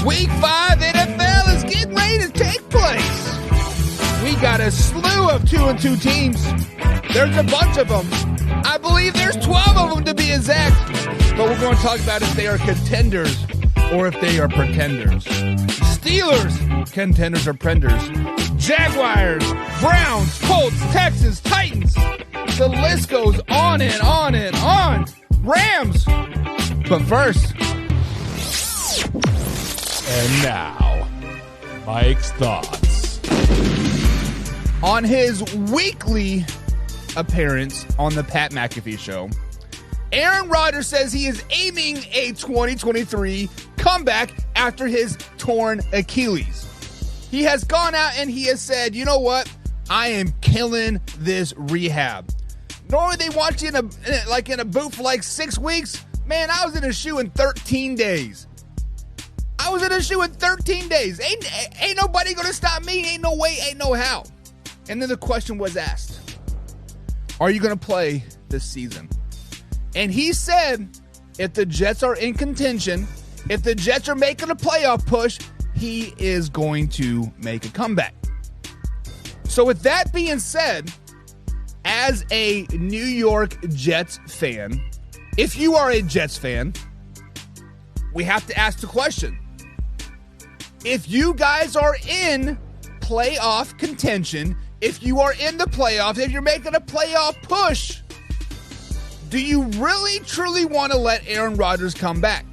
Week 5 NFL is getting ready to take place. We got a slew of 2-2 teams. There's a bunch of them. I believe there's 12 of them to be exact. But we're going to talk about if they are contenders or if they are pretenders. Steelers, contenders or pretenders. Jaguars, Browns, Colts, Texans, Titans. The list goes on and on and on. Rams. But first. And now, Mike's thoughts. On his weekly appearance on the Pat McAfee Show, Aaron Rodgers says he is aiming a 2023 comeback after his torn Achilles. He has gone out and he has said, you know what? I am killing this rehab. Normally they want you in a boot for like 6 weeks. Man, I was in a shoe in 13 days. Ain't nobody gonna stop me. Ain't no way, ain't no how. And then the question was asked, are you gonna play this season? And he said, if the Jets are in contention, if the Jets are making a playoff push, he is going to make a comeback. So with that being said, as a New York Jets fan, if you are a Jets fan, we have to ask the question. If you guys are in playoff contention, if you are in the playoffs, if you're making a playoff push, do you really, truly want to let Aaron Rodgers come back?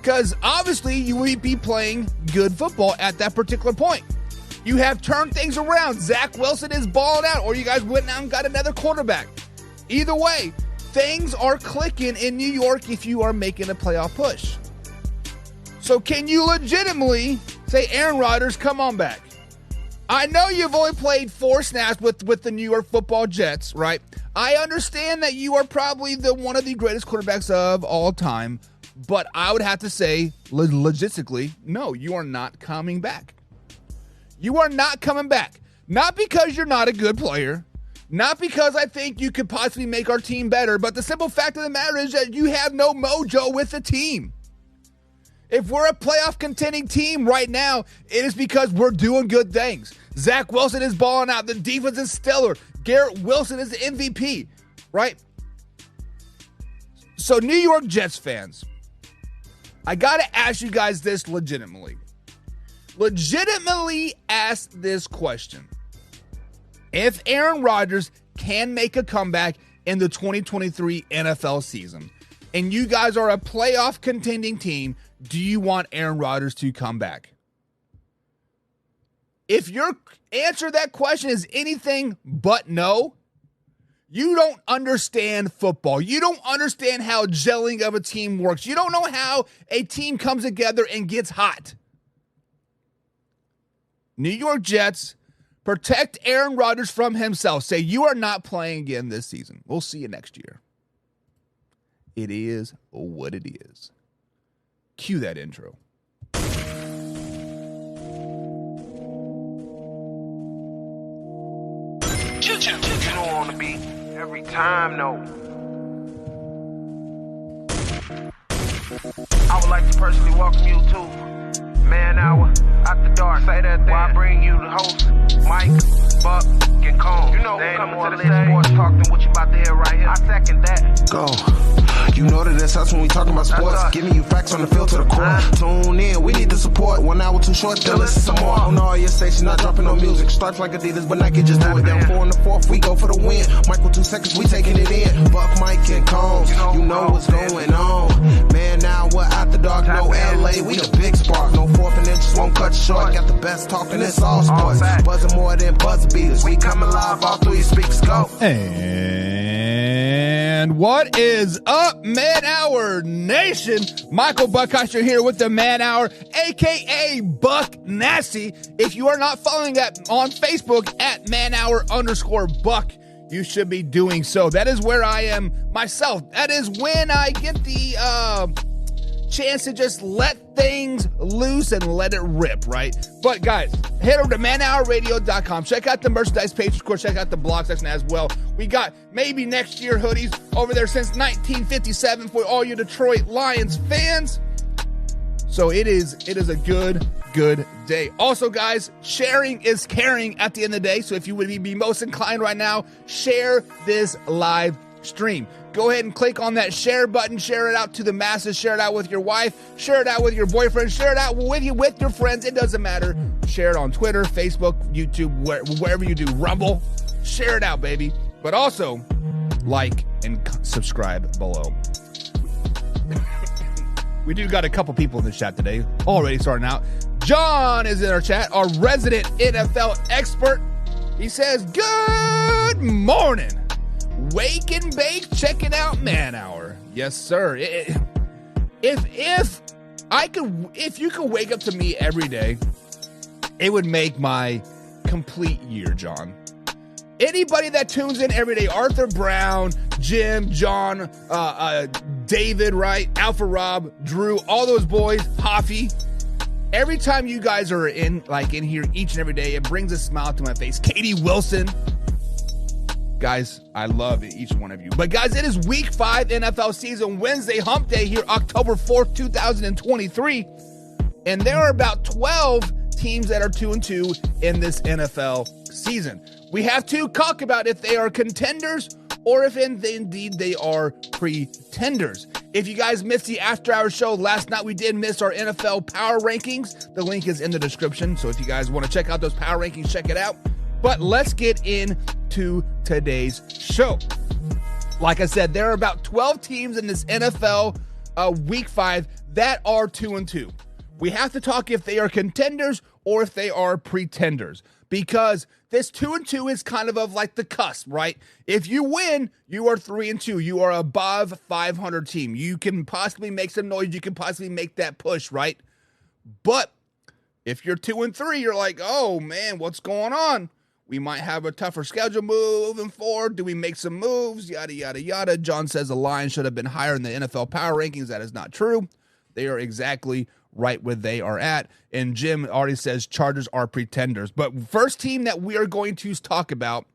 Because obviously you will be playing good football at that particular point. You have turned things around. Zach Wilson is balling out, or you guys went out and got another quarterback. Either way, things are clicking in New York if you are making a playoff push. So can you legitimately say, Aaron Rodgers, come on back? I know you've only played 4 snaps with the New York Football Jets, right? I understand that you are probably one of the greatest quarterbacks of all time, but I would have to say, logistically, no, you are not coming back. You are not coming back. Not because you're not a good player, not because I think you could possibly make our team better, but the simple fact of the matter is that you have no mojo with the team. If we're a playoff contending team right now, it is because we're doing good things. Zach Wilson is balling out. The defense is stellar. Garrett Wilson is the MVP, right? So New York Jets fans, I got to ask you guys this legitimately. Legitimately ask this question. If Aaron Rodgers can make a comeback in the 2023 NFL season, and you guys are a playoff contending team, do you want Aaron Rodgers to come back? If your answer to that question is anything but no, you don't understand football. You don't understand how gelling of a team works. You don't know how a team comes together and gets hot. New York Jets, protect Aaron Rodgers from himself. Say, you are not playing again this season. We'll see you next year. It is what it is. Cue that intro. You don't want to be every time, no. I would like to personally welcome you to Man Hour After Dark. Say that thing. While I bring you the host, Mike, Buck, and Cone. You know who's coming to the stage. Sports talk than what you about to hear right here. I second that. Go. You know that that's us when we talking about sports. Giving you facts on the field to the core. Tune in, we need the support. 1 hour too short, then listen some more. On all your stations, not dropping no music. Starts like Adidas, but Nike just do it. Down 4 in the 4th, we go for the win. Michael 2 seconds, we taking it in. Buck, Mike, and Combs, you know what's going on. Man, now we're After Dark, no LA, we the big spark. No 4th and inches, won't cut you short. Got the best talking, it's all sports. Buzzing more than buzzer beaters. We coming live all through your speakers, go. And what is up, Man Hour Nation? Michael Buckeister here with the Man Hour, a.k.a. Buck Nasty. If you are not following that on Facebook at manhour_Buck, you should be doing so. That is where I am myself. That is when I get the chance to just let things loose and let it rip, right? But guys, head over to manhourradio.com. Check out the merchandise page. Of course, check out the blog section as well. We got maybe next year hoodies over there since 1957 for all you Detroit Lions fans. So it is a good day. Also, guys, sharing is caring at the end of the day. So if you would be most inclined right now, share this live stream. Go ahead and click on that share button. Share it out to the masses. Share it out with your wife. Share it out with your boyfriend. Share it out with your friends. It doesn't matter. Share it on Twitter, Facebook, YouTube, wherever you do. Rumble. Share it out, baby. But also, like and subscribe below. We do got a couple people in the chat today. Already starting out. John is in our chat, our resident NFL expert. He says, good morning. Wake and bake, checking out Man Hour. Yes, sir. If you could wake up to me every day, it would make my complete year, John. Anybody that tunes in every day, Arthur Brown, Jim, John, David, right? Alpha Rob, Drew, all those boys, Hoffy. Every time you guys are in here each and every day, it brings a smile to my face. Katie Wilson. Guys, I love each one of you. But guys, it is week 5 NFL season, Wednesday, hump day here, October 4th, 2023. And there are about 12 teams that are 2-2 in this NFL season. We have to talk about if they are contenders or if indeed they are pretenders. If you guys missed the after hour show last night, we did miss our NFL power rankings. The link is in the description. So if you guys want to check out those power rankings, check it out. But let's get into today's show. Like I said, there are about 12 teams in this NFL week 5 that are 2-2. We have to talk if they are contenders or if they are pretenders, because this 2-2 is kind of like the cusp, right? If you win, you are 3-2. You are above 500 team. You can possibly make some noise. You can possibly make that push, right? But if you're 2-3, you're like, oh man, what's going on? We might have a tougher schedule moving forward. Do we make some moves? Yada, yada, yada. John says the Lions should have been higher in the NFL power rankings. That is not true. They are exactly right where they are at. And Jim already says Chargers are pretenders. But first team that we are going to talk about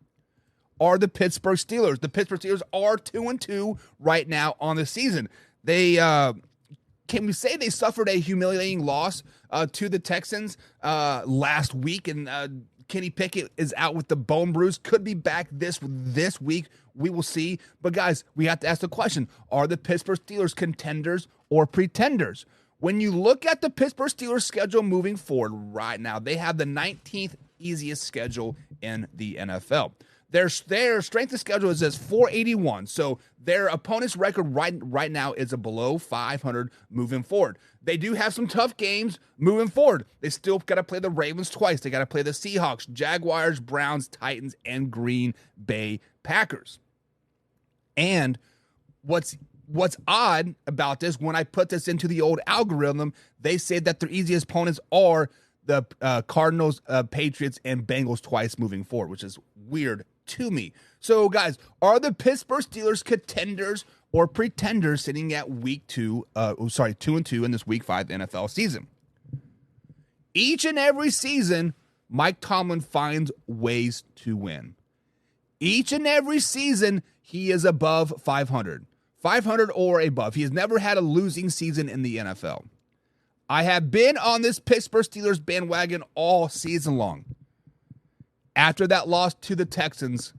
are the Pittsburgh Steelers. The Pittsburgh Steelers are 2-2 right now on the season. They, can we say they suffered a humiliating loss to the Texans last week? And Kenny Pickett is out with the bone bruise. Could be back this week. We will see. But guys, we have to ask the question, are the Pittsburgh Steelers contenders or pretenders? When you look at the Pittsburgh Steelers schedule moving forward right now, they have the 19th easiest schedule in the NFL. Their strength of schedule is as 481. So their opponent's record right now is a below 500 moving forward. They do have some tough games moving forward. They still got to play the Ravens twice. They got to play the Seahawks, Jaguars, Browns, Titans, and Green Bay Packers. And what's odd about this, when I put this into the old algorithm, they say that their easiest opponents are the Cardinals, Patriots, and Bengals twice moving forward, which is weird to me. So, guys, are the Pittsburgh Steelers contenders or pretenders sitting at 2-2 in this week 5 NFL season? Each and every season, Mike Tomlin finds ways to win. Each and every season, he is above 500. 500 or above. He has never had a losing season in the NFL. I have been on this Pittsburgh Steelers bandwagon all season long. After that loss to the Texans,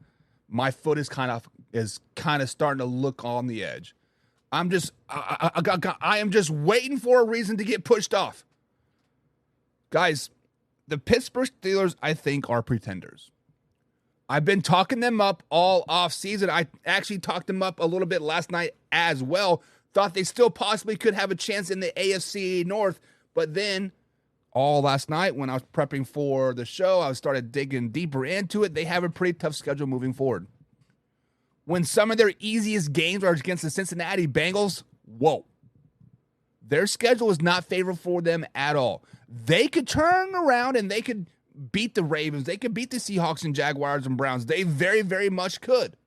my foot is kind of starting to look on the edge. I am just waiting for a reason to get pushed off. Guys, the Pittsburgh Steelers, I think, are pretenders. I've been talking them up all off season. I actually talked them up a little bit last night as well. Thought they still possibly could have a chance in the AFC North, but then all last night when I was prepping for the show, I started digging deeper into it. They have a pretty tough schedule moving forward. When some of their easiest games are against the Cincinnati Bengals, whoa. Their schedule is not favorable for them at all. They could turn around and they could beat the Ravens. They could beat the Seahawks and Jaguars and Browns. They very, very much could.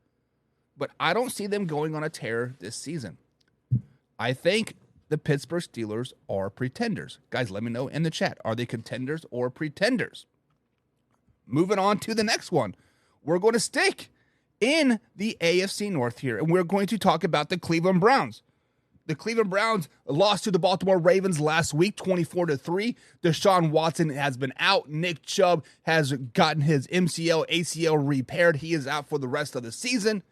But I don't see them going on a tear this season. I think the Pittsburgh Steelers are pretenders. Guys, let me know in the chat. Are they contenders or pretenders? Moving on to the next one. We're going to stick in the AFC North here, and we're going to talk about the Cleveland Browns. The Cleveland Browns lost to the Baltimore Ravens last week, 24-3. Deshaun Watson has been out. Nick Chubb has gotten his MCL, ACL repaired. He is out for the rest of the season.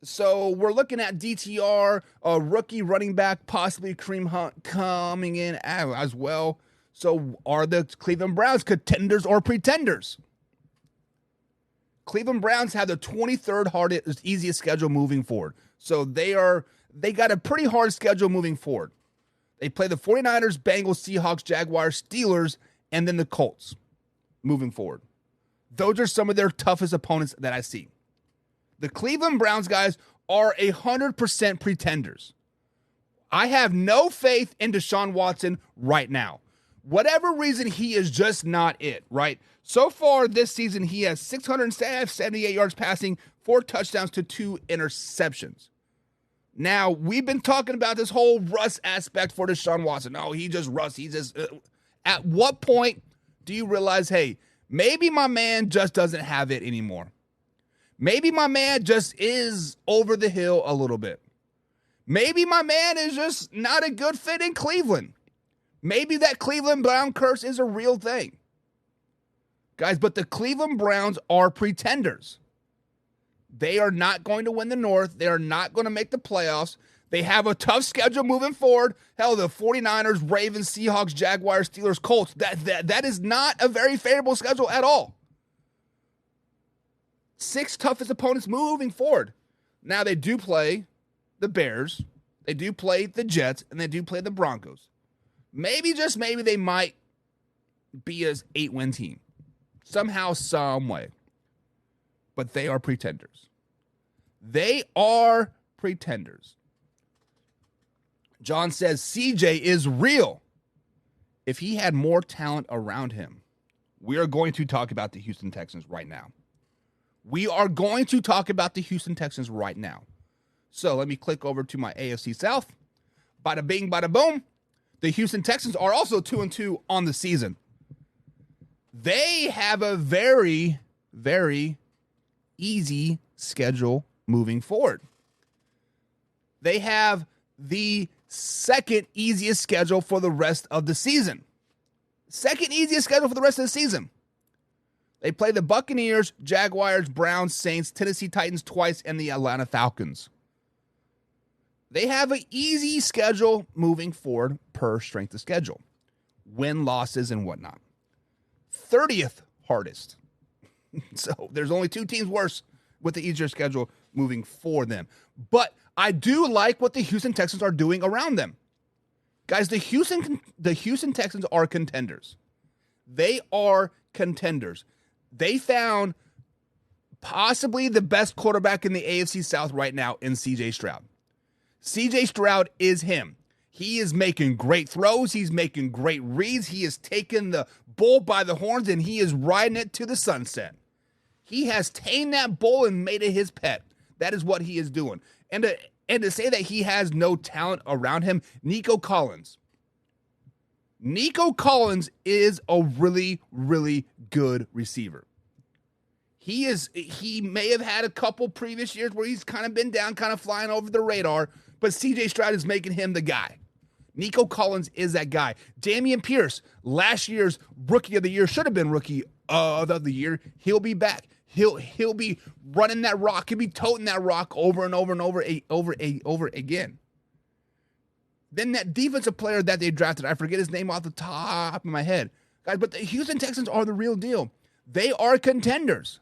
So we're looking at DTR, a rookie running back, possibly Kareem Hunt coming in as well. So are the Cleveland Browns contenders or pretenders? Cleveland Browns have the 23rd hardest, easiest schedule moving forward. So they got a pretty hard schedule moving forward. They play the 49ers, Bengals, Seahawks, Jaguars, Steelers, and then the Colts moving forward. Those are some of their toughest opponents that I see. The Cleveland Browns, guys, are 100% pretenders. I have no faith in Deshaun Watson right now. Whatever reason, he is just not it, right? So far this season, he has 678 yards passing, 4 touchdowns to 2 interceptions. Now, we've been talking about this whole rust aspect for Deshaun Watson. Oh, he just rust. At what point do you realize, hey, maybe my man just doesn't have it anymore? Maybe my man just is over the hill a little bit. Maybe my man is just not a good fit in Cleveland. Maybe that Cleveland Brown curse is a real thing. Guys, but the Cleveland Browns are pretenders. They are not going to win the North. They are not going to make the playoffs. They have a tough schedule moving forward. Hell, the 49ers, Ravens, Seahawks, Jaguars, Steelers, Colts. That is not a very favorable schedule at all. 6 toughest opponents moving forward. Now, they do play the Bears. They do play the Jets. And they do play the Broncos. Maybe, just maybe, they might be an 8-win team. Somehow, some way. But they are pretenders. They are pretenders. John says CJ is real. If he had more talent around him, we are going to talk about the Houston Texans right now. We are going to talk about the Houston Texans right now. So let me click over to my AFC South. Bada bing, bada boom. The Houston Texans are also 2-2 on the season. They have a very, very easy schedule moving forward. They have the second easiest schedule for the rest of the season. Second easiest schedule for the rest of the season. They play the Buccaneers, Jaguars, Browns, Saints, Tennessee Titans twice, and the Atlanta Falcons. They have an easy schedule moving forward per strength of schedule. Win, losses, and whatnot. 30th hardest. So there's only 2 teams worse with the easier schedule moving for them. But I do like what the Houston Texans are doing around them. Guys, the Houston Texans are contenders. They are contenders. They found possibly the best quarterback in the AFC South right now in C.J. Stroud. C.J. Stroud is him. He is making great throws. He's making great reads. He has taken the bull by the horns, and he is riding it to the sunset. He has tamed that bull and made it his pet. That is what he is doing. And to say that he has no talent around him, Nico Collins. Nico Collins is a really, really good receiver. He may have had a couple previous years where he's kind of been down, kind of flying over the radar, but C.J. Stroud is making him the guy. Nico Collins is that guy. Dameon Pierce, last year's Rookie of the Year, should have been Rookie of the Year. He'll be back. He'll be running that rock. He'll be toting that rock over and over and over again. Then that defensive player that they drafted, I forget his name off the top of my head. Guys, but the Houston Texans are the real deal. They are contenders.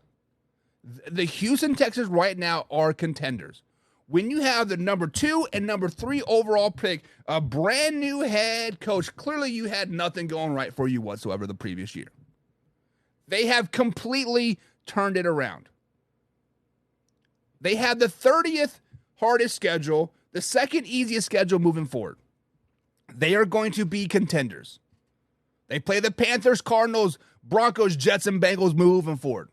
The Houston Texans right now are contenders. When you have the number 2 and number 3 overall pick, a brand new head coach, clearly you had nothing going right for you whatsoever the previous year. They have completely turned it around. They have the 30th hardest schedule, the second easiest schedule moving forward. They are going to be contenders. They play the Panthers, Cardinals, Broncos, Jets, and Bengals moving forward.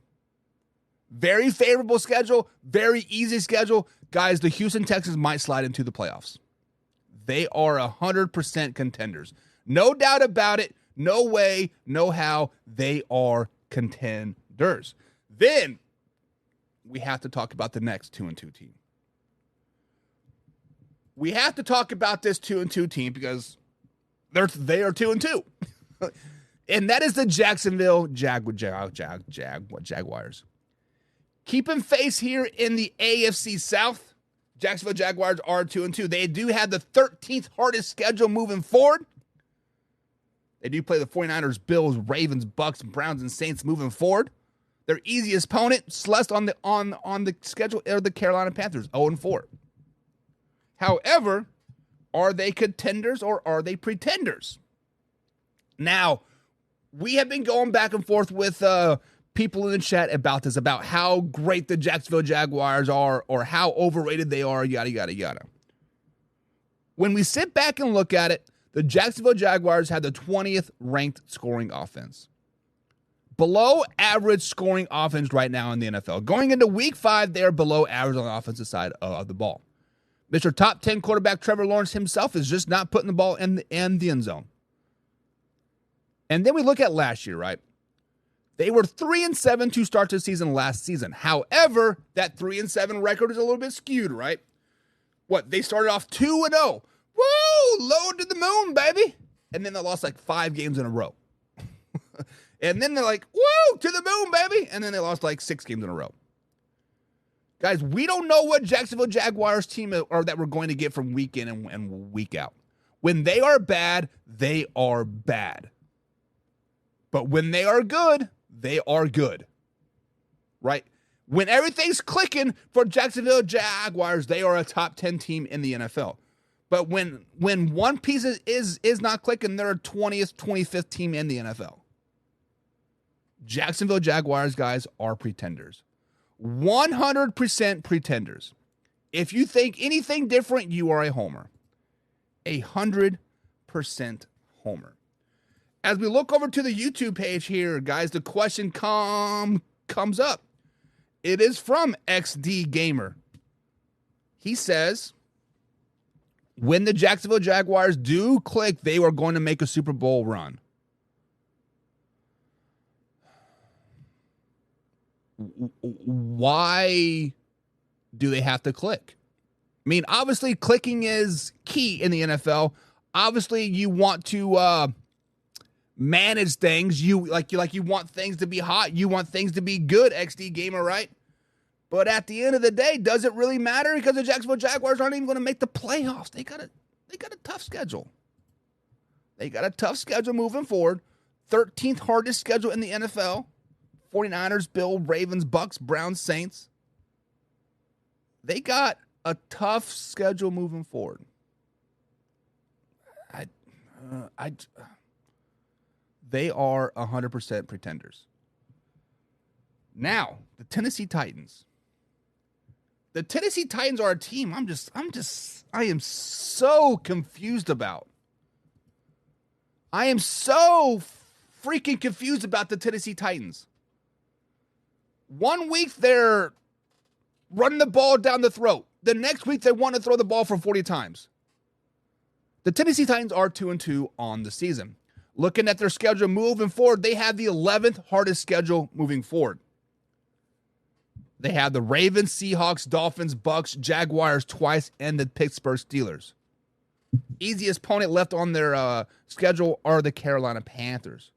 Very favorable schedule, very easy schedule. Guys, the Houston Texans might slide into the playoffs. They are 100% contenders. No doubt about it. No way, no how. They are contenders. Then we have to talk about the next 2-2 team. we have to talk about this 2-2 team because they are 2-2. And that is the Jacksonville Jaguars. Keeping face here in the AFC South, Jacksonville Jaguars are 2-2. They do have the 13th hardest schedule moving forward. They do play the 49ers, Bills, Ravens, Bucks, Browns, and Saints moving forward. Their easiest opponent, Celeste on the schedule, are the Carolina Panthers, 0-4. However, are they contenders or are they pretenders? Now, we have been going back and forth with people in the chat about this, about how great the Jacksonville Jaguars are or how overrated they are, yada, yada, yada. When we sit back and look at it, the Jacksonville Jaguars have the 20th ranked scoring offense. Below average scoring offense right now in the NFL. Going into week 5, they are below average on the offensive side of the ball. Mr. Top 10 quarterback Trevor Lawrence himself is just not putting the ball in the end zone. And then we look at last year, right? They were 3-7 to start the season last season. However, that 3-7 record is a little bit skewed, right? What? They started off 2-0. Woo! Low to the moon, baby. And then they lost like 5 games in a row. And then they're like, woo! To the moon, baby. And then they lost like 6 games in a row. Guys, we don't know what Jacksonville Jaguars team are that we're going to get from week in and week out. When they are bad, they are bad. But when they are good, they are good. Right? When everything's clicking for Jacksonville Jaguars, they are a top 10 team in the NFL. But when one piece is not clicking, they're a 20th, 25th team in the NFL. Jacksonville Jaguars, guys, are pretenders. 100% pretenders. If you think anything different, you are a homer. 100% homer. As we look over to the YouTube page here, guys, the question comes up. It is from XD Gamer. He says, when the Jacksonville Jaguars do click, they are going to make a Super Bowl run. Why do they have to click? I mean, obviously, clicking is key in the NFL. Obviously, you want to manage things. You want things to be hot. You want things to be good, XD Gamer, right? But at the end of the day, does it really matter? Because the Jacksonville Jaguars aren't even going to make the playoffs. They got a tough schedule. They got a tough schedule moving forward. 13th hardest schedule in the NFL. 49ers, Bills, Ravens, Bucks, Browns, Saints. They got a tough schedule moving forward. They are 100% pretenders. Now, the Tennessee Titans. The Tennessee Titans are a team I am so confused about. I am so freaking confused about the Tennessee Titans. 1 week, they're running the ball down the throat. The next week, they want to throw the ball for 40 times. The Tennessee Titans are 2-2 on the season. Looking at their schedule moving forward, they have the 11th hardest schedule moving forward. They have the Ravens, Seahawks, Dolphins, Bucks, Jaguars twice, and the Pittsburgh Steelers. Easiest opponent left on their schedule are the Carolina Panthers.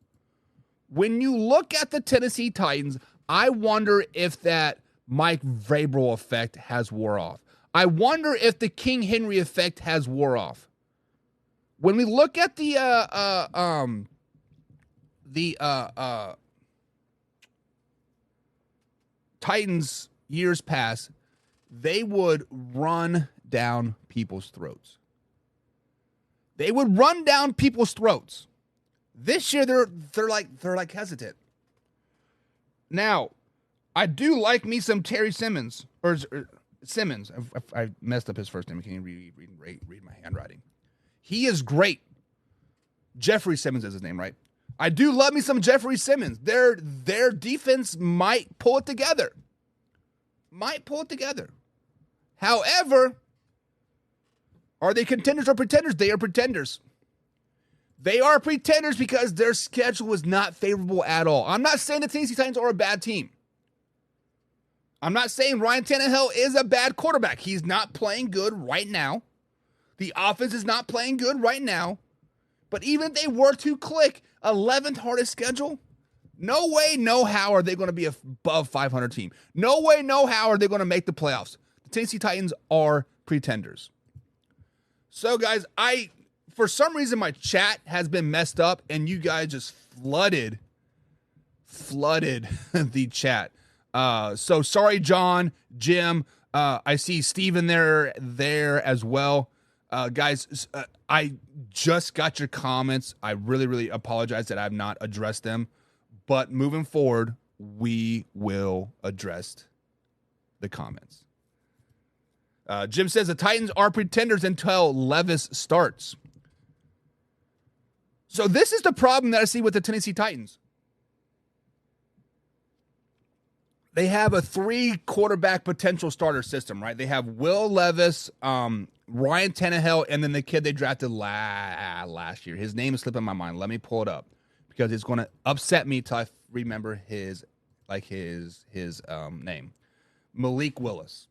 When you look at the Tennessee Titans, I wonder if that Mike Vrabel effect has wore off. I wonder if the King Henry effect has wore off. When we look at the Titans years past, they would run down people's throats. They would run down people's throats. This year they're like hesitant. Now, I do like me some Terry Simmons or Simmons. I messed up his first name. I can't read my handwriting. He is great. Jeffrey Simmons is his name, right? I do love me some Jeffrey Simmons. Their defense might pull it together. However, are they contenders or pretenders? They are pretenders. They are pretenders because their schedule was not favorable at all. I'm not saying the Tennessee Titans are a bad team. I'm not saying Ryan Tannehill is a bad quarterback. He's not playing good right now. The offense is not playing good right now. But even if they were to click 11th hardest schedule, no way, no how are they going to be above 500 team. No way, no how are they going to make the playoffs. The Tennessee Titans are pretenders. So, guys, for some reason, my chat has been messed up, and you guys just flooded the chat. So sorry, John, Jim. I see Steven there as well. Guys, I just got your comments. I really, really apologize that I have not addressed them. But moving forward, we will address the comments. Jim says the Titans are pretenders until Levis starts. So this is the problem that I see with the Tennessee Titans. They have a 3-quarterback potential starter system, right? They have Will Levis, Ryan Tannehill, and then the kid they drafted last year. His name is slipping my mind. Let me pull it up because it's going to upset me till I remember his name. Malik Willis.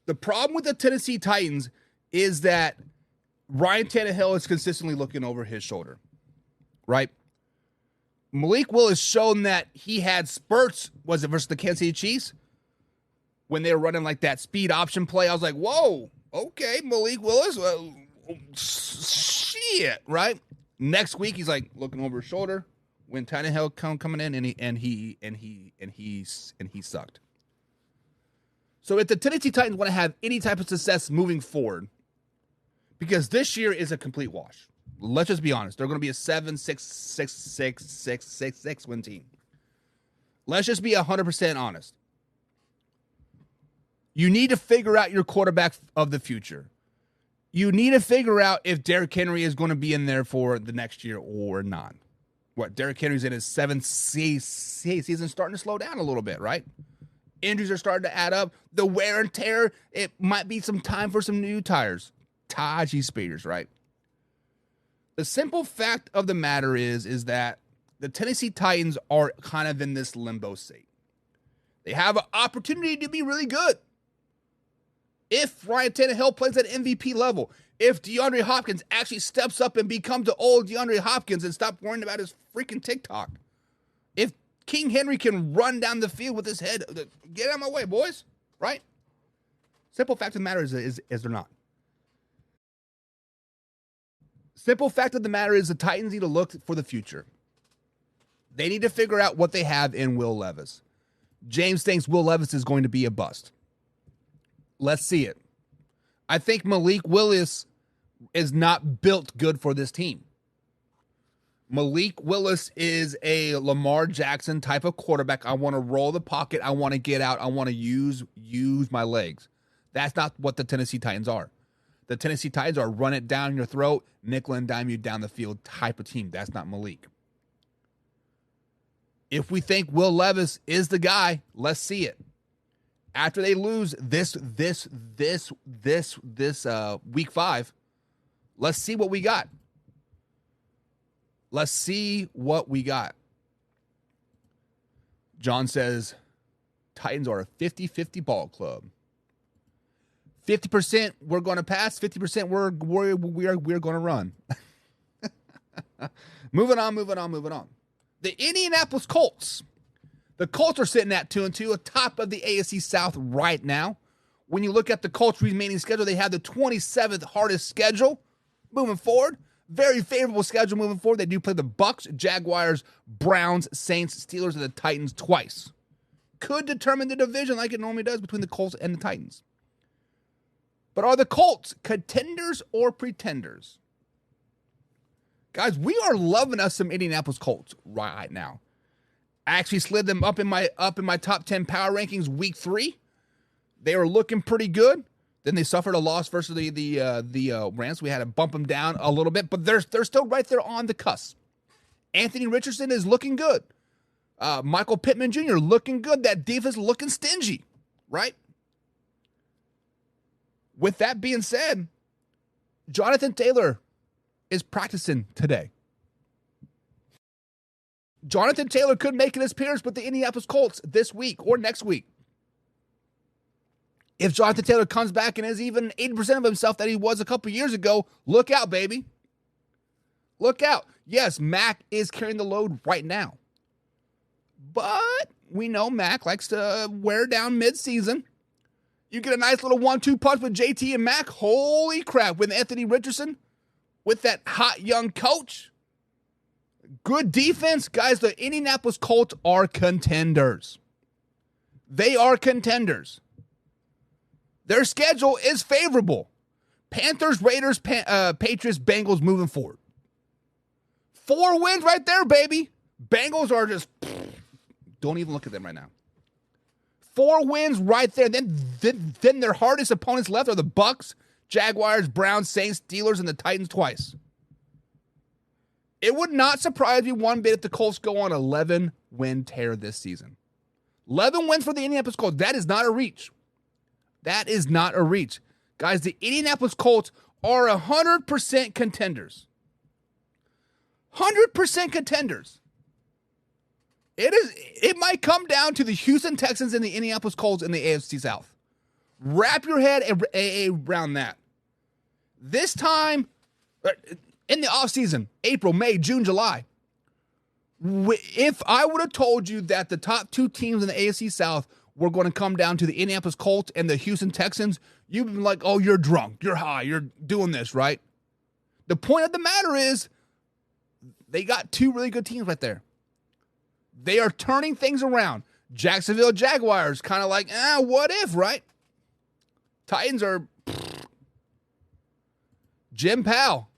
The problem with the Tennessee Titans is that Ryan Tannehill is consistently looking over his shoulder, right? Malik Willis shown that he had spurts, was it versus the Kansas City Chiefs? When they were running like that speed option play, I was like, whoa, okay, Malik Willis, shit, right? Next week, he's like looking over his shoulder when Tannehill coming in, and he sucked. So if the Tennessee Titans want to have any type of success moving forward, because this year is a complete wash. Let's just be honest. They're going to be a 7-6-6-6-6-6-6 win team. Let's just be 100% honest. You need to figure out your quarterback of the future. You need to figure out if Derrick Henry is going to be in there for the next year or not. What, Derrick Henry's in his 7th season, starting to slow down a little bit, right? Injuries are starting to add up. The wear and tear, it might be some time for some new tires. Taji Spears, right? The simple fact of the matter is that the Tennessee Titans are kind of in this limbo state. They have an opportunity to be really good. If Ryan Tannehill plays at MVP level, if DeAndre Hopkins actually steps up and becomes the old DeAndre Hopkins and stop worrying about his freaking TikTok. If King Henry can run down the field with his head, get out of my way, boys, right? Simple fact of the matter is they're not. Simple fact of the matter is the Titans need to look for the future. They need to figure out what they have in Will Levis. James thinks Will Levis is going to be a bust. Let's see it. I think Malik Willis is not built good for this team. Malik Willis is a Lamar Jackson type of quarterback. I want to roll the pocket. I want to get out. I want to use my legs. That's not what the Tennessee Titans are. The Tennessee Titans are run it down your throat, nickel and dime you down the field type of team. That's not Malik. If we think Will Levis is the guy, let's see it. After they lose this week 5, let's see what we got. Let's see what we got. John says, Titans are a 50-50 ball club. 50% we're going to pass, 50% we're going to run. Moving on. The Indianapolis Colts. The Colts are sitting at 2-2, atop of the AFC South right now. When you look at the Colts' remaining schedule, they have the 27th hardest schedule moving forward. Very favorable schedule moving forward. They do play the Bucks, Jaguars, Browns, Saints, Steelers, and the Titans twice. Could determine the division like it normally does between the Colts and the Titans. But are the Colts contenders or pretenders? Guys, we are loving us some Indianapolis Colts right now. I actually slid them up in my top 10 power rankings week 3. They were looking pretty good. Then they suffered a loss versus the Rams. We had to bump them down a little bit, but they're still right there on the cusp. Anthony Richardson is looking good. Michael Pittman Jr. looking good. That defense looking stingy, right? With that being said, Jonathan Taylor is practicing today. Jonathan Taylor could make an appearance with the Indianapolis Colts this week or next week. If Jonathan Taylor comes back and is even 80% of himself that he was a couple years ago, look out, baby. Look out. Yes, Mac is carrying the load right now. But we know Mac likes to wear down midseason. You get a nice little 1-2 punch with JT and Mac. Holy crap. With Anthony Richardson, with that hot young coach. Good defense. Guys, the Indianapolis Colts are contenders. They are contenders. Their schedule is favorable. Panthers, Raiders, Patriots, Bengals moving forward. 4 wins right there, baby. Bengals are just, don't even look at them right now. 4 wins right there. Then their hardest opponents left are the Bucks, Jaguars, Browns, Saints, Steelers, and the Titans twice. It would not surprise me one bit if the Colts go on 11-win tear this season. 11 wins for the Indianapolis Colts. That is not a reach. That is not a reach. Guys, the Indianapolis Colts are 100% contenders. 100% contenders. It might come down to the Houston Texans and the Indianapolis Colts in the AFC South. Wrap your head around that. This time, in the offseason, April, May, June, July, if I would have told you that the top 2 teams in the AFC South were going to come down to the Indianapolis Colts and the Houston Texans, you'd be like, oh, you're drunk, you're high, you're doing this, right? The point of the matter is they got 2 really good teams right there. They are turning things around. Jacksonville Jaguars, kind of like, what if, right? Titans are... Jim Powell,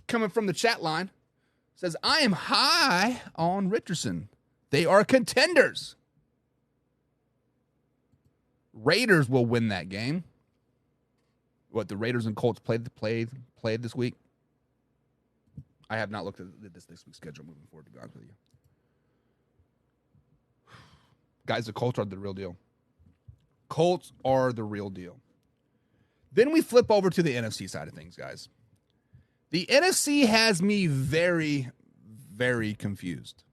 coming from the chat line, says, I am high on Richardson. They are contenders. Raiders will win that game. What, the Raiders and Colts played this week? I have not looked at this week's schedule moving forward, to be honest with you. Guys, the Colts are the real deal. Colts are the real deal. Then we flip over to the NFC side of things, guys. The NFC has me very, very confused.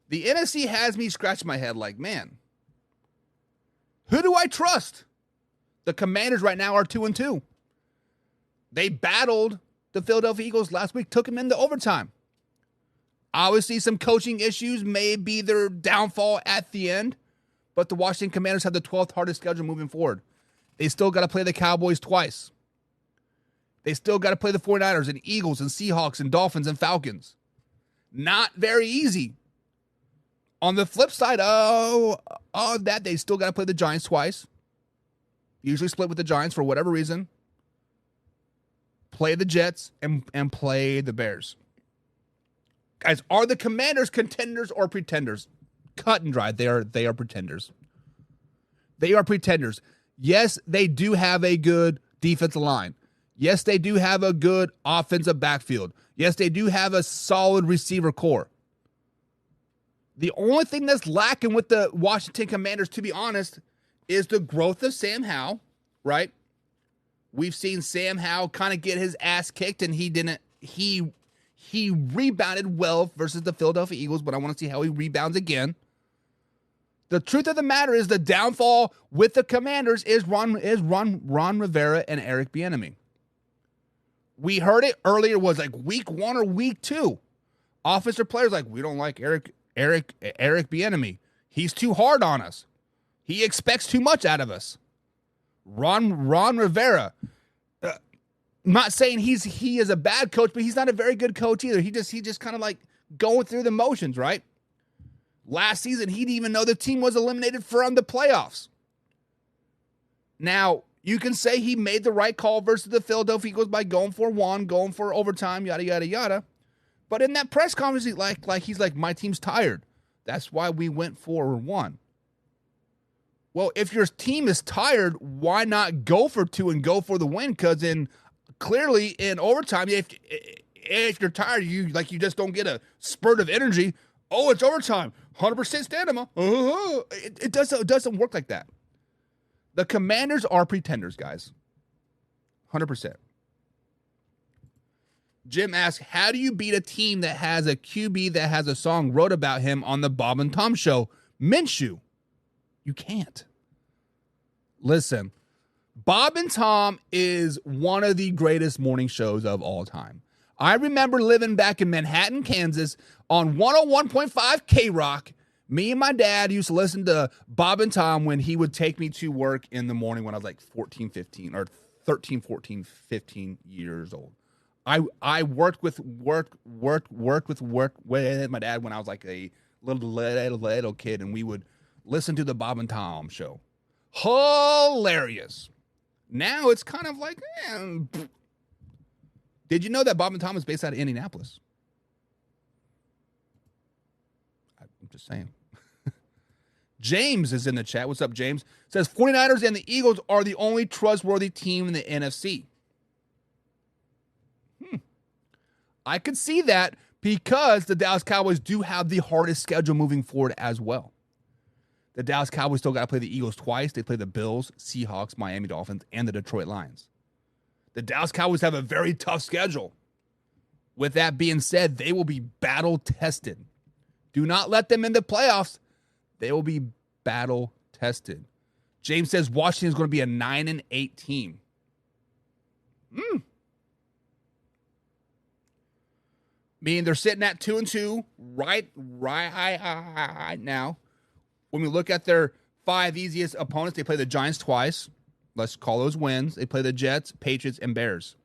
The NFC has me scratching my head like, man, who do I trust? The Commanders right now are 2-2. They battled the Philadelphia Eagles last week, took them into overtime. Obviously, some coaching issues may be their downfall at the end, but the Washington Commanders have the 12th hardest schedule moving forward. They still got to play the Cowboys twice. They still got to play the 49ers and Eagles and Seahawks and Dolphins and Falcons. Not very easy. On the flip side of that, they still got to play the Giants twice. Usually split with the Giants for whatever reason. Play the Jets and play the Bears. Guys, are the Commanders contenders or pretenders? Cut and dry. They are pretenders. They are pretenders. Yes, they do have a good defensive line. Yes, they do have a good offensive backfield. Yes, they do have a solid receiver core. The only thing that's lacking with the Washington Commanders, to be honest, is the growth of Sam Howell, right? We've seen Sam Howell kind of get his ass kicked, and he rebounded well versus the Philadelphia Eagles, but I want to see how he rebounds again. The truth of the matter is the downfall with the Commanders is Ron Rivera and Eric Bieniemy. We heard it earlier, was like week 1 or week 2. Offensive players like, we don't like Eric Bieniemy. He's too hard on us. He expects too much out of us. Ron Rivera. I'm not saying he is a bad coach, but he's not a very good coach either. He just kind of like going through the motions, right? Last season, he didn't even know the team was eliminated from the playoffs. Now, you can say he made the right call versus the Philadelphia Eagles by going for one, going for overtime, yada, yada, yada. But in that press conference, he's like, my team's tired. That's why we went 4-1. Well, if your team is tired, why not go for 2 and go for the win? Because clearly in overtime, if you're tired, you just don't get a spurt of energy. Oh, it's overtime. 100% stamina. It doesn't work like that. The Commanders are pretenders, guys. 100%. Jim asks, how do you beat a team that has a QB that has a song wrote about him on the Bob and Tom show? Minshew. You can't. Listen, Bob and Tom is one of the greatest morning shows of all time. I remember living back in Manhattan, Kansas on 101.5 K-Rock. Me and my dad used to listen to Bob and Tom when he would take me to work in the morning when I was like 14, 15, or 13, 14, 15 years old. I worked with my dad when I was like a little kid, and we would listen to the Bob and Tom show. Hilarious. Now it's kind of like, did you know that Bob and Tom is based out of Indianapolis? I'm just saying. James is in the chat. What's up, James? Says 49ers and the Eagles are the only trustworthy team in the NFC. I could see that because the Dallas Cowboys do have the hardest schedule moving forward as well. The Dallas Cowboys still got to play the Eagles twice. They play the Bills, Seahawks, Miami Dolphins, and the Detroit Lions. The Dallas Cowboys have a very tough schedule. With that being said, they will be battle-tested. Do not let them in the playoffs. They will be battle-tested. James says Washington is going to be a 9-8 team. Meaning they're sitting at 2-2 right now. When we look at their 5 easiest opponents, they play the Giants twice. Let's call those wins. They play the Jets, Patriots, and Bears.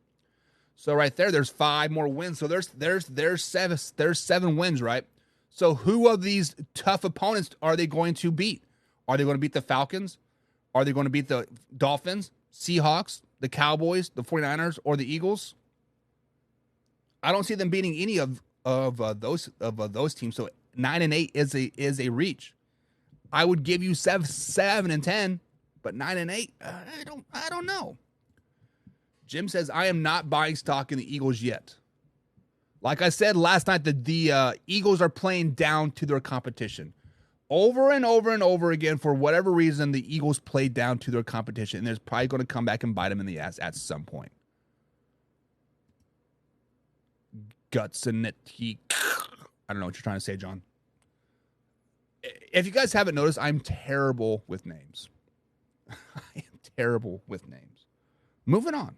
So right there's 5 more wins. So there's 7 wins, right? So who of these tough opponents are they going to beat? Are they going to beat the Falcons? Are they going to beat the Dolphins, Seahawks, the Cowboys, the 49ers, or the Eagles? I don't see them beating any of those teams. So 9-8 is a reach. I would give you 7-10, but 9-8, I don't know. Jim says I am not buying stock in the Eagles yet. Like I said last night, the Eagles are playing down to their competition. Over and over and over again, for whatever reason, the Eagles play down to their competition, and there's probably going to come back and bite them in the ass at some point. Guts and it. I don't know what you're trying to say, John. If you guys haven't noticed, I'm terrible with names. I am terrible with names. Moving on.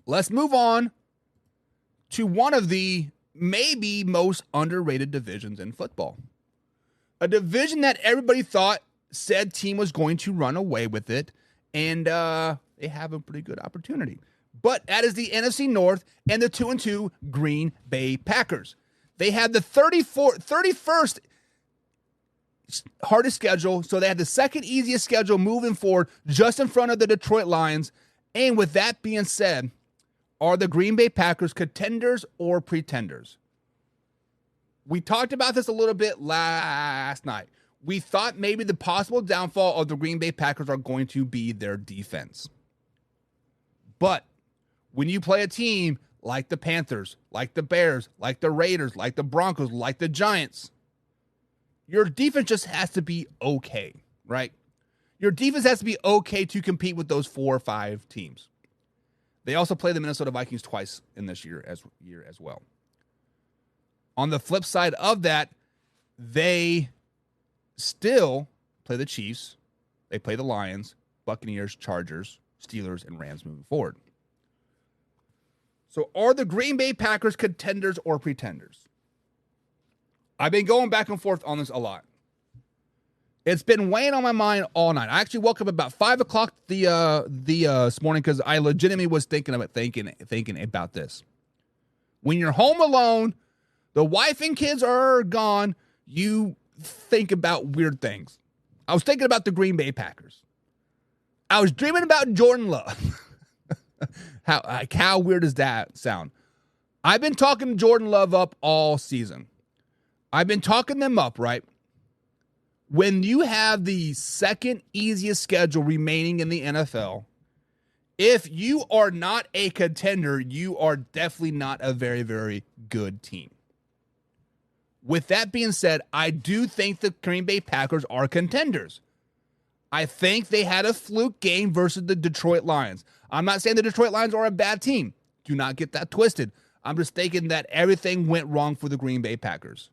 Let's move on to one of the maybe most underrated divisions in football. A division that everybody thought said team was going to run away with it, and they have a pretty good opportunity. But that is the NFC North and the 2-2 Green Bay Packers. They had the 31st hardest schedule, so they had the second easiest schedule moving forward, just in front of the Detroit Lions. And with that being said, are the Green Bay Packers contenders or pretenders? We talked about this a little bit last night. We thought maybe the possible downfall of the Green Bay Packers are going to be their defense. But when you play a team like the Panthers, like the Bears, like the Raiders, like the Broncos, like the Giants, your defense just has to be okay, right? Your defense has to be okay to compete with those 4 or 5 teams. They also play the Minnesota Vikings twice in this year as well. On the flip side of that, they still play the Chiefs. They play the Lions, Buccaneers, Chargers, Steelers, and Rams moving forward. So are the Green Bay Packers contenders or pretenders? I've been going back and forth on this a lot. It's been weighing on my mind all night. I actually woke up about 5 o'clock this morning because I legitimately was thinking about this. When you're home alone, the wife and kids are gone, you think about weird things. I was thinking about the Green Bay Packers. I was dreaming about Jordan Love. How weird does that sound? I've been talking Jordan Love up all season. I've been talking them up, right? When you have the second easiest schedule remaining in the NFL, if you are not a contender, you are definitely not a very, very good team. With that being said, I do think the Green Bay Packers are contenders. I think they had a fluke game versus the Detroit Lions. I'm not saying the Detroit Lions are a bad team. Do not get that twisted. I'm just thinking that everything went wrong for the Green Bay Packers.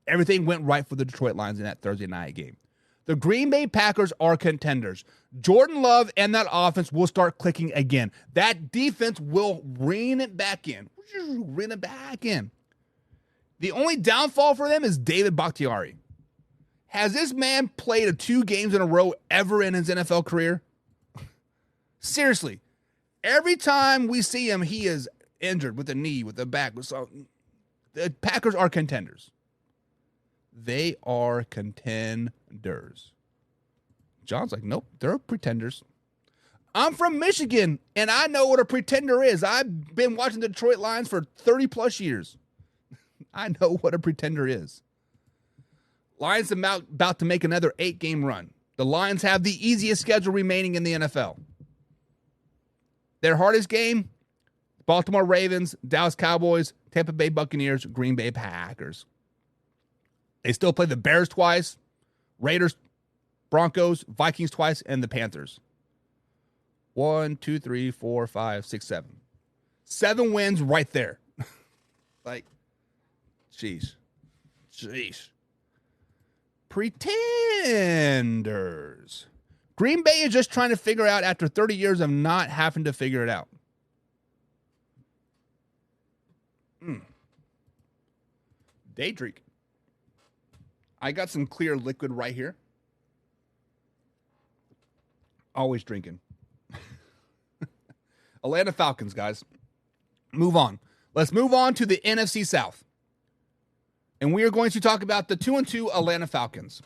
Everything went right for the Detroit Lions in that Thursday night game. The Green Bay Packers are contenders. Jordan Love and that offense will start clicking again. That defense will rein it back in. Rein it back in. The only downfall for them is David Bakhtiari. Has this man played 2 games in a row ever in his NFL career? Seriously. Every time we see him, he is injured with the knee, with the back. So the Packers are contenders. They are contenders. John's like, nope, they're pretenders. I'm from Michigan, and I know what a pretender is. I've been watching the Detroit Lions for 30 plus years. I know what a pretender is. Lions are about to make another 8-game run. The Lions have the easiest schedule remaining in the NFL. Their hardest game, Baltimore Ravens, Dallas Cowboys, Tampa Bay Buccaneers, Green Bay Packers. They still play the Bears twice, Raiders, Broncos, Vikings twice, and the Panthers. 1, 2, 3, 4, 5, 6, 7. 7 wins right there. Like, jeez. Pretenders. Green Bay is just trying to figure out after 30 years of not having to figure it out. Day drink. I got some clear liquid right here. Always drinking. Atlanta Falcons, guys. Move on. Let's move on to the NFC South. And we are going to talk about the 2-2 Atlanta Falcons.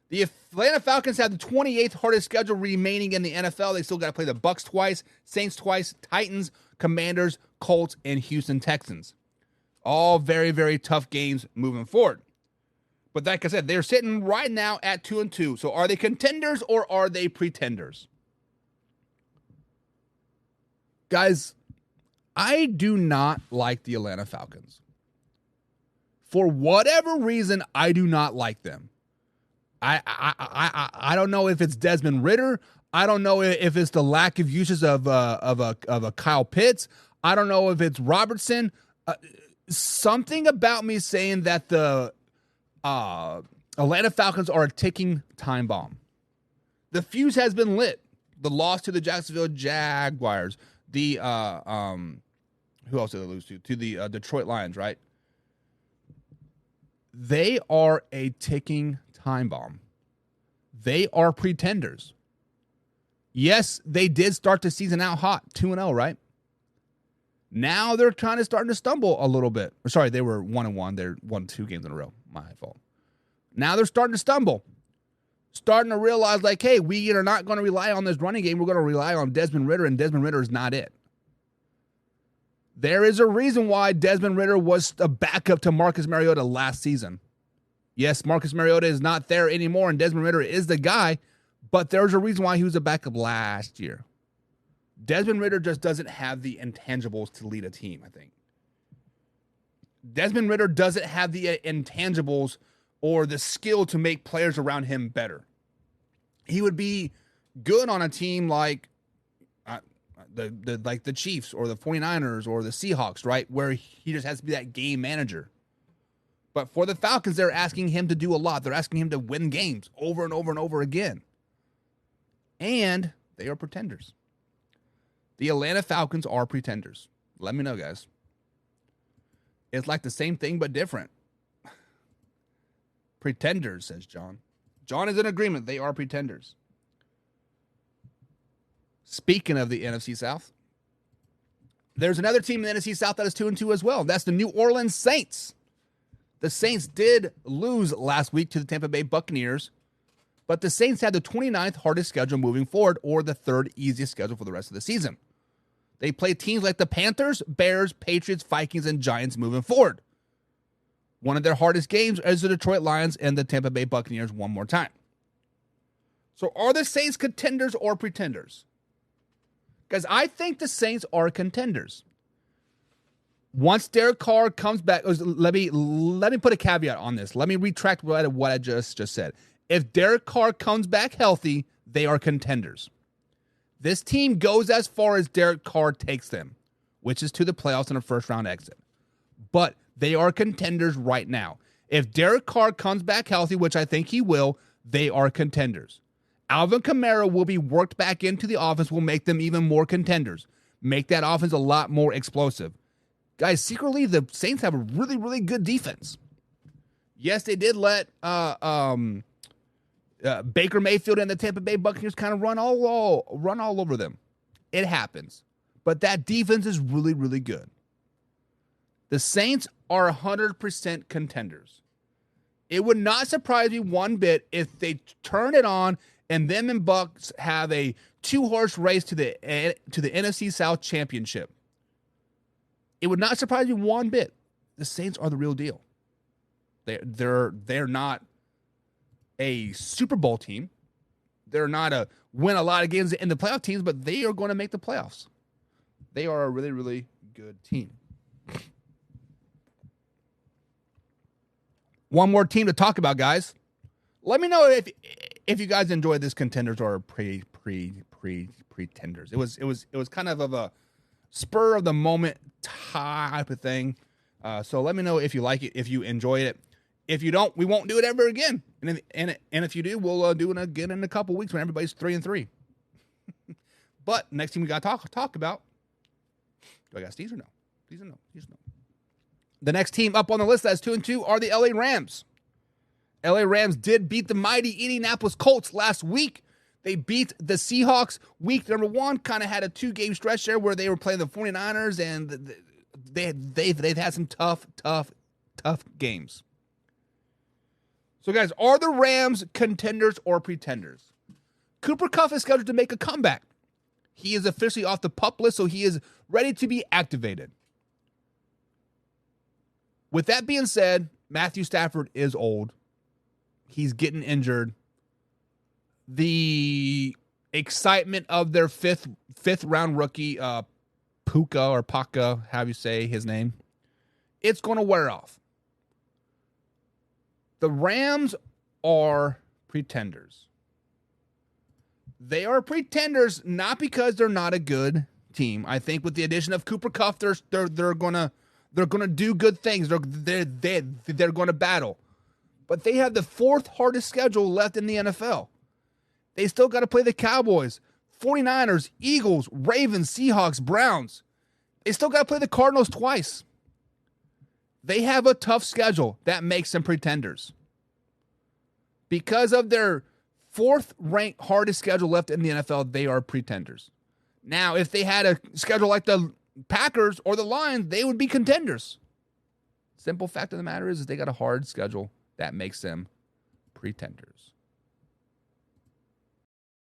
The Atlanta Falcons have the 28th hardest schedule remaining in the NFL. They still got to play the Bucs twice, Saints twice, Titans, Commanders, Colts, and Houston Texans. All very, very tough games moving forward. But like I said, they're sitting right now at 2-2. So are they contenders or are they pretenders? Guys, I do not like the Atlanta Falcons. For whatever reason, I do not like them. I don't know if it's Desmond Ridder. I don't know if it's the lack of uses of a Kyle Pitts. I don't know if it's Robertson. Something about me saying that the Atlanta Falcons are a ticking time bomb. The fuse has been lit. The loss to the Jacksonville Jaguars. The who else did they lose to? To the Detroit Lions, right? They are a ticking time bomb. They are pretenders. Yes, they did start the season out hot, 2-0, right? Now they're starting to stumble a little bit. Sorry, they were 1-1. They're won 2 games in a row. My fault. Now they're starting to stumble. Starting to realize, like, hey, we are not going to rely on this running game. We're going to rely on Desmond Ridder, and Desmond Ridder is not it. There is a reason why Desmond Ridder was a backup to Marcus Mariota last season. Yes, Marcus Mariota is not there anymore, and Desmond Ridder is the guy, but there's a reason why he was a backup last year. Desmond Ridder just doesn't have the intangibles to lead a team, I think. Desmond Ridder doesn't have the intangibles or the skill to make players around him better. He would be good on a team like the Chiefs or the 49ers or the Seahawks, right? Where he just has to be that game manager. But for the Falcons, they're asking him to do a lot. They're asking him to win games over and over and over again. And they are pretenders. The Atlanta Falcons are pretenders. Let me know, guys. It's like the same thing but different. Pretenders, says John. John is in agreement. They are pretenders. Speaking of the NFC South, there's another team in the NFC South that is 2-2 as well. That's the New Orleans Saints. The Saints did lose last week to the Tampa Bay Buccaneers, but the Saints had the 29th hardest schedule moving forward, or the 3rd easiest schedule for the rest of the season. They play teams like the Panthers, Bears, Patriots, Vikings, and Giants moving forward. One of their hardest games is the Detroit Lions and the Tampa Bay Buccaneers one more time. So are the Saints contenders or pretenders? Guys, I think the Saints are contenders. Once Derek Carr comes back, let me put a caveat on this. Let me retract what I just said. If Derek Carr comes back healthy, they are contenders. This team goes as far as Derek Carr takes them, which is to the playoffs and a first-round exit. But they are contenders right now. If Derek Carr comes back healthy, which I think he will, they are contenders. Alvin Kamara will be worked back into the offense, will make them even more contenders. Make that offense a lot more explosive. Guys, secretly, the Saints have a really, really good defense. Yes, they did let Baker Mayfield and the Tampa Bay Buccaneers kind of run all over them. It happens. But that defense is really, really good. The Saints are 100% contenders. It would not surprise me one bit if they turn it on and them and Bucks have a 2-horse race to the NFC South Championship. It would not surprise me one bit. The Saints are the real deal. They're not a Super Bowl team. They're not a win a lot of games in the playoff teams, but they are going to make the playoffs. They are a really, really good team. One more team to talk about, guys. Let me know if you guys enjoyed this Contenders or pretenders. It was kind of a spur of the moment type of thing. So let me know if you like it, if you enjoyed it. If you don't, we won't do it ever again. And if you do, we'll do it again in a couple weeks when everybody's 3-3. But next team we got to talk about. Do I got Steez or no? Steez or no? The next team up on the list that's 2-2 are the LA Rams. LA Rams did beat the mighty Indianapolis Colts last week. They beat the Seahawks week number 1. Kind of had a 2-game stretch there where they were playing the 49ers, and they've had some tough games. So, guys, are the Rams contenders or pretenders? Cooper Kupp is scheduled to make a comeback. He is officially off the PUP list, so he is ready to be activated. With that being said, Matthew Stafford is old. He's getting injured. The excitement of their fifth round rookie, Puka or Paka, how you say his name, it's going to wear off. The Rams are pretenders. They are pretenders not because they're not a good team. I think with the addition of Cooper Kupp, they're gonna do good things. They're gonna battle, but they have the 4th hardest schedule left in the NFL. They still got to play the Cowboys, 49ers, Eagles, Ravens, Seahawks, Browns. They still got to play the Cardinals twice. They have a tough schedule. That makes them pretenders. Because of their 4th ranked hardest schedule left in the NFL, they are pretenders. Now, if they had a schedule like the Packers or the Lions, they would be contenders. Simple fact of the matter is they got a hard schedule. That makes them pretenders.